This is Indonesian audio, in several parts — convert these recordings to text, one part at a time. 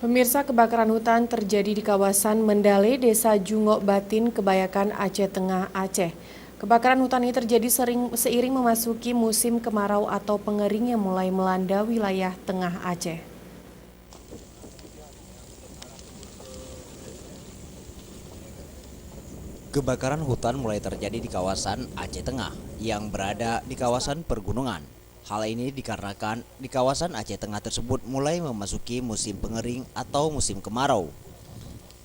Pemirsa, kebakaran hutan terjadi di kawasan Mendale, Desa Jungok Batin, Kebayakan, Aceh Tengah, Aceh. Kebakaran hutan ini terjadi seiring memasuki musim kemarau atau pengering yang mulai melanda wilayah tengah Aceh. Kebakaran hutan mulai terjadi di kawasan Aceh Tengah yang berada di kawasan pergunungan. Hal ini dikarenakan di kawasan Aceh Tengah tersebut mulai memasuki musim pengering atau musim kemarau.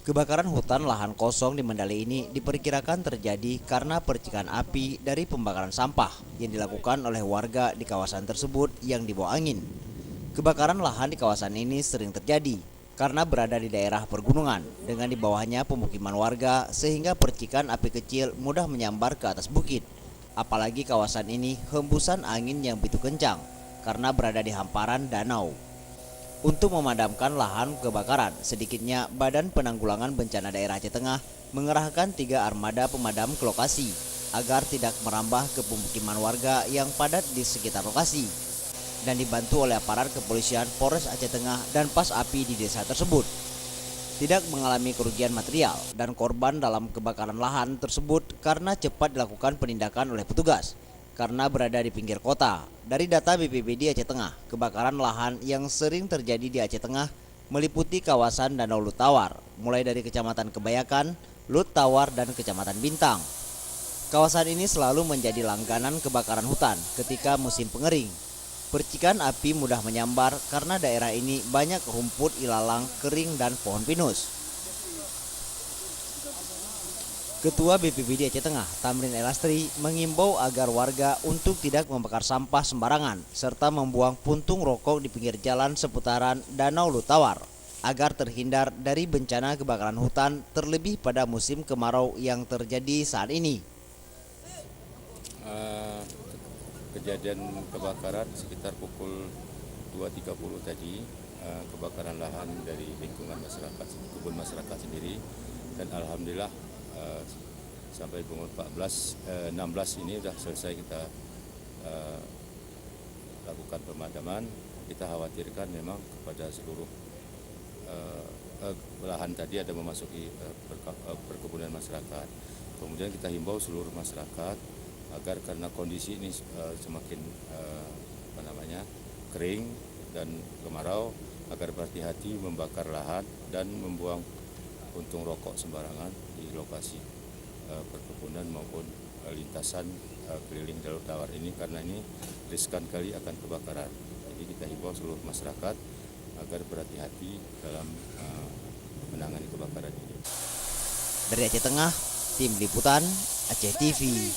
Kebakaran hutan lahan kosong di Mendale ini diperkirakan terjadi karena percikan api dari pembakaran sampah yang dilakukan oleh warga di kawasan tersebut yang dibawa angin. Kebakaran lahan di kawasan ini sering terjadi karena berada di daerah pergunungan dengan di bawahnya pemukiman warga sehingga percikan api kecil mudah menyambar ke atas bukit. Apalagi kawasan ini hembusan angin yang begitu kencang karena berada di hamparan danau. Untuk memadamkan lahan kebakaran, sedikitnya Badan Penanggulangan Bencana Daerah Aceh Tengah mengerahkan 3 armada pemadam ke lokasi agar tidak merambah ke pemukiman warga yang padat di sekitar lokasi, dan dibantu oleh aparat kepolisian Polres Aceh Tengah dan pas api di desa tersebut. Tidak mengalami kerugian material dan korban dalam kebakaran lahan tersebut karena cepat dilakukan penindakan oleh petugas karena berada di pinggir kota. Dari data BPBD Aceh Tengah, kebakaran lahan yang sering terjadi di Aceh Tengah meliputi kawasan Danau Lutawar, mulai dari Kecamatan Kebayakan, Lutawar, dan Kecamatan Bintang. Kawasan ini selalu menjadi langganan kebakaran hutan ketika musim pengering. Percikan api mudah menyambar karena daerah ini banyak rumput ilalang kering dan pohon pinus. Ketua BPBD Aceh Tengah, Tamrin Elastri, mengimbau agar warga untuk tidak membakar sampah sembarangan serta membuang puntung rokok di pinggir jalan seputaran Danau Lutawar agar terhindar dari bencana kebakaran hutan terlebih pada musim kemarau yang terjadi saat ini. Kejadian kebakaran sekitar pukul 2.30 tadi, kebakaran lahan dari lingkungan masyarakat, kebun masyarakat sendiri, dan alhamdulillah sampai pukul 16 ini sudah selesai kita lakukan pemadaman. Kita khawatirkan memang kepada seluruh lahan tadi ada memasuki perkebunan masyarakat. Kemudian kita himbau seluruh masyarakat agar karena kondisi ini semakin kering dan kemarau, agar berhati-hati membakar lahan dan membuang puntung rokok sembarangan di lokasi perkebunan maupun lintasan keliling Danau Lutawar ini, karena ini riskan kali akan kebakaran. Jadi kita himbau seluruh masyarakat agar berhati-hati dalam menangani kebakaran ini. Dari Aceh Tengah, Tim Liputan Aceh TV.